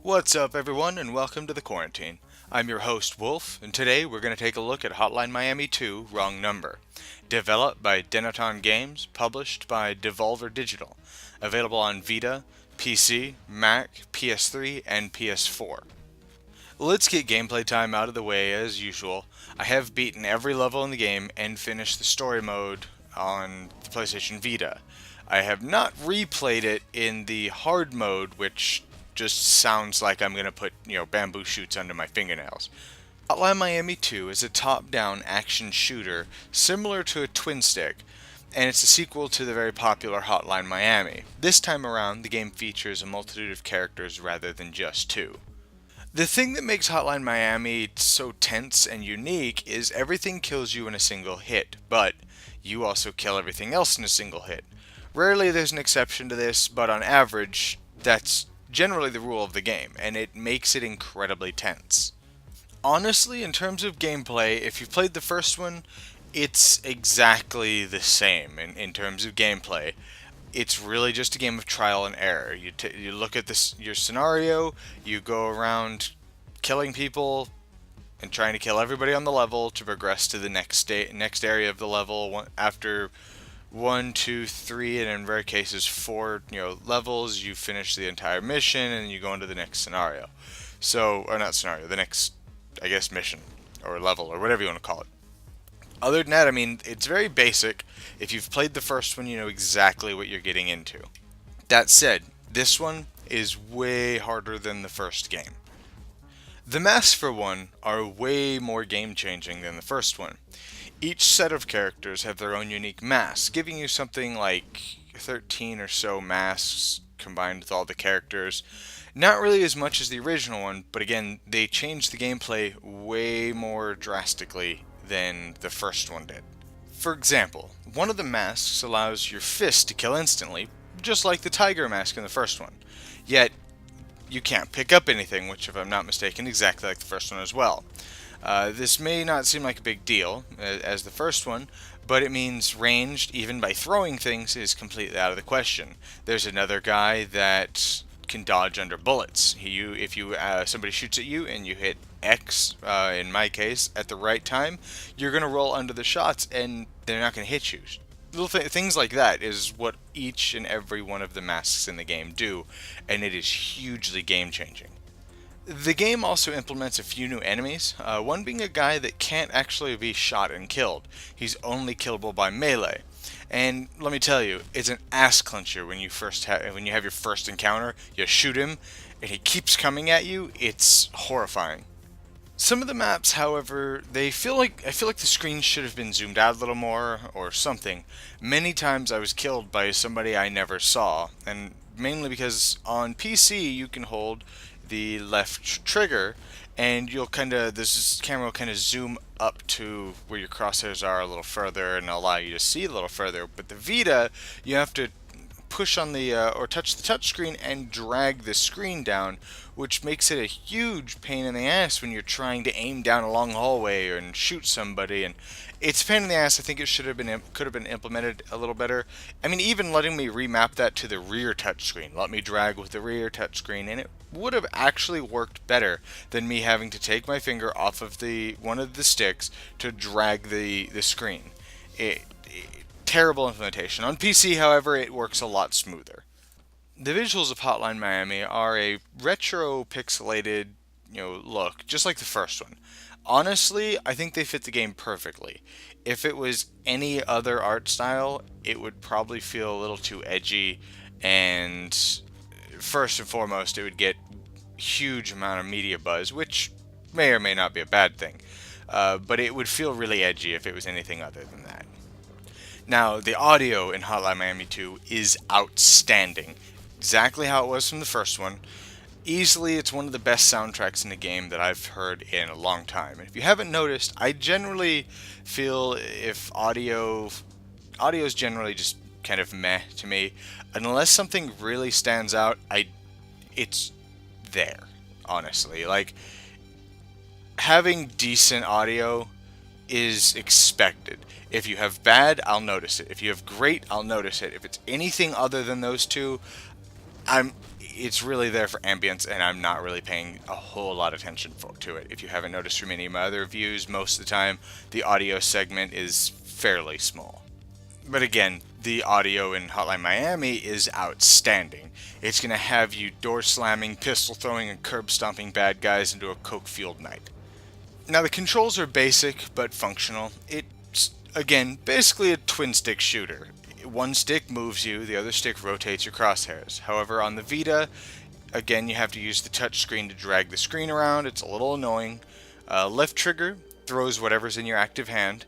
What's up, everyone, and welcome to the Quarantine. I'm your host, Wolf, and today we're going to take a look at Hotline Miami 2 Wrong Number. Developed by Denaton Games, published by Devolver Digital. Available on Vita, PC, Mac, PS3, and PS4. Let's get gameplay time out of the way as usual. I have beaten every level in the game and finished the story mode on the PlayStation Vita. I have not replayed it in the hard mode, which just sounds like I'm going to put, bamboo shoots under my fingernails. Hotline Miami 2 is a top-down action shooter similar to a twin stick, and it's a sequel to the very popular Hotline Miami. This time around, the game features a multitude of characters rather than just two. The thing that makes Hotline Miami so tense and unique is everything kills you in a single hit, but you also kill everything else in a single hit. Rarely there's an exception to this, but on average, that's generally the rule of the game, and it makes it incredibly tense. Honestly, in terms of gameplay, if you've played the first one, it's exactly the same in terms of gameplay. It's really just a game of trial and error. You look at your scenario, you go around killing people and trying to kill everybody on the level to progress to the next area of the level. After 1, 2, 3, and in rare cases 4, levels, you finish the entire mission and you go into the next scenario. Or not scenario, the next, I guess, mission or level or whatever you want to call it. Other than that, it's very basic. If you've played the first one, you know exactly what you're getting into. That said, this one is way harder than the first game. The masks, for one, are way more game-changing than the first one. Each set of characters have their own unique masks, giving you something like 13 or so masks combined with all the characters. Not really as much as the original one, but again, they changed the gameplay way more drastically than the first one did. For example, one of the masks allows your fist to kill instantly, just like the tiger mask in the first one. Yet, you can't pick up anything, which, if I'm not mistaken, exactly like the first one as well. This may not seem like a big deal, as the first one, but it means ranged, even by throwing things, is completely out of the question. There's another guy that can dodge under bullets. If somebody shoots at you and you hit X, in my case, at the right time, you're going to roll under the shots and they're not going to hit you. Things like that is what each and every one of the masks in the game do, and it is hugely game-changing. The game also implements a few new enemies, one being a guy that can't actually be shot and killed. He's only killable by melee. And let me tell you, it's an ass clencher when you have your first encounter. You shoot him, and he keeps coming at you. It's horrifying. Some of the maps, however, I feel like the screen should have been zoomed out a little more or something. Many times I was killed by somebody I never saw, and mainly because on PC you can hold the left trigger and this camera will kind of zoom up to where your crosshairs are a little further and allow you to see a little further. But the Vita, you have to push on or touch the touchscreen and drag the screen down, which makes it a huge pain in the ass when you're trying to aim down a long hallway and shoot somebody. And it's a pain in the ass. I think it could have been implemented a little better. Even letting me remap that to the rear touchscreen, let me drag with the rear touchscreen, and it would have actually worked better than me having to take my finger off of one of the sticks to drag the screen. Terrible implementation. On PC, however, it works a lot smoother. The visuals of Hotline Miami are a retro pixelated, look, just like the first one. Honestly, I think they fit the game perfectly. If it was any other art style, it would probably feel a little too edgy, and first and foremost, it would get huge amount of media buzz, which may or may not be a bad thing. But it would feel really edgy if it was anything other than that. Now, the audio in Hotline Miami 2 is outstanding. Exactly how it was from the first one. Easily, it's one of the best soundtracks in the game that I've heard in a long time. And if you haven't noticed, I generally feel if audio is generally just kind of meh to me. Unless something really stands out, it's there, honestly. Like, having decent audio is expected. If you have bad, I'll notice it. If you have great, I'll notice it. If it's anything other than those two, it's really there for ambience, and I'm not really paying a whole lot of attention to it. If you haven't noticed from any of my other reviews, most of the time the audio segment is fairly small. But again, the audio in Hotline Miami is outstanding. It's going to have you door slamming, pistol throwing, and curb stomping bad guys into a coke-fueled night. Now the controls are basic but functional. It's, again, basically a twin-stick shooter. One stick moves you, the other stick rotates your crosshairs. However, on the Vita, again, you have to use the touchscreen to drag the screen around. It's a little annoying. Left trigger throws whatever's in your active hand,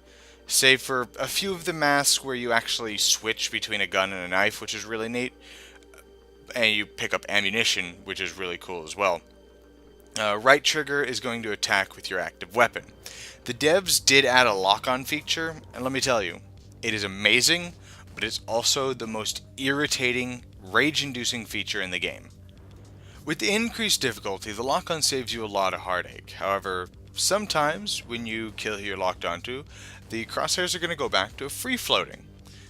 save for a few of the masks where you actually switch between a gun and a knife, which is really neat. And you pick up ammunition, which is really cool as well. Right trigger is going to attack with your active weapon. The devs did add a lock-on feature, and let me tell you, it is amazing, but it's also the most irritating, rage-inducing feature in the game. With the increased difficulty, the lock-on saves you a lot of heartache. However, sometimes when you kill who you're locked onto, the crosshairs are going to go back to free-floating.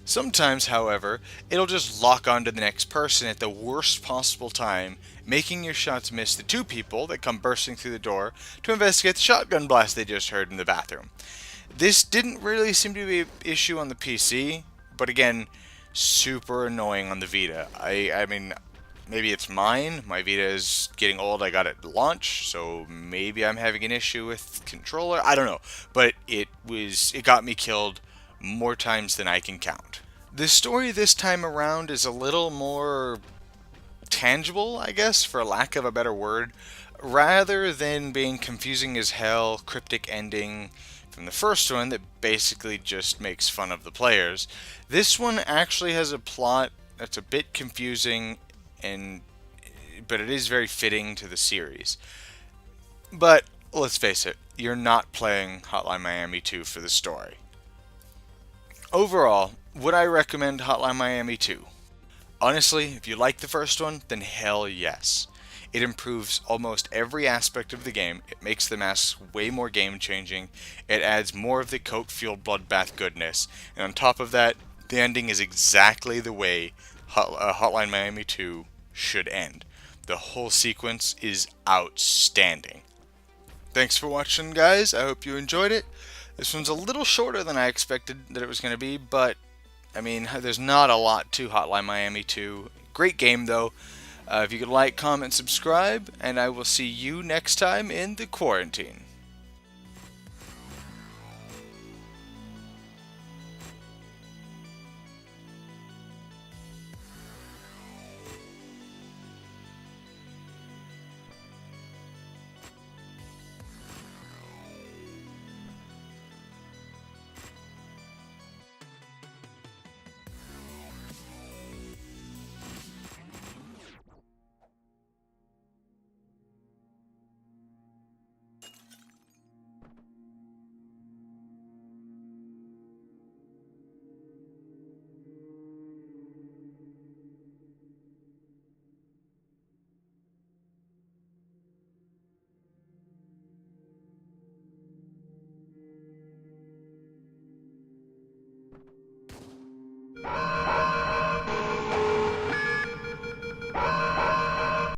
Sometimes, however, it'll just lock onto the next person at the worst possible time, making your shots miss the two people that come bursting through the door to investigate the shotgun blast they just heard in the bathroom. This didn't really seem to be an issue on the PC, but again, super annoying on the Vita. I mean, maybe it's mine. My Vita is getting old. I got it at launch, so maybe I'm having an issue with the controller. I don't know, but it got me killed more times than I can count. The story this time around is a little more tangible, I guess, for lack of a better word, rather than being confusing as hell, cryptic ending from the first one that basically just makes fun of the players. This one actually has a plot that's a bit confusing, but it is very fitting to the series. But let's face it, you're not playing Hotline Miami 2 for the story. Overall, would I recommend Hotline Miami 2? Honestly, if you like the first one, then hell yes. It improves almost every aspect of the game. It makes the masks way more game-changing. It adds more of the coke-fueled bloodbath goodness. And on top of that, the ending is exactly the way Hotline Miami 2 should end. The whole sequence is outstanding. Thanks for watching, guys. I hope you enjoyed it. This one's a little shorter than I expected that it was going to be, but, I mean, there's not a lot to Hotline Miami 2. Great game, though. If you could like, comment, subscribe, and I will see you next time in the quarantine.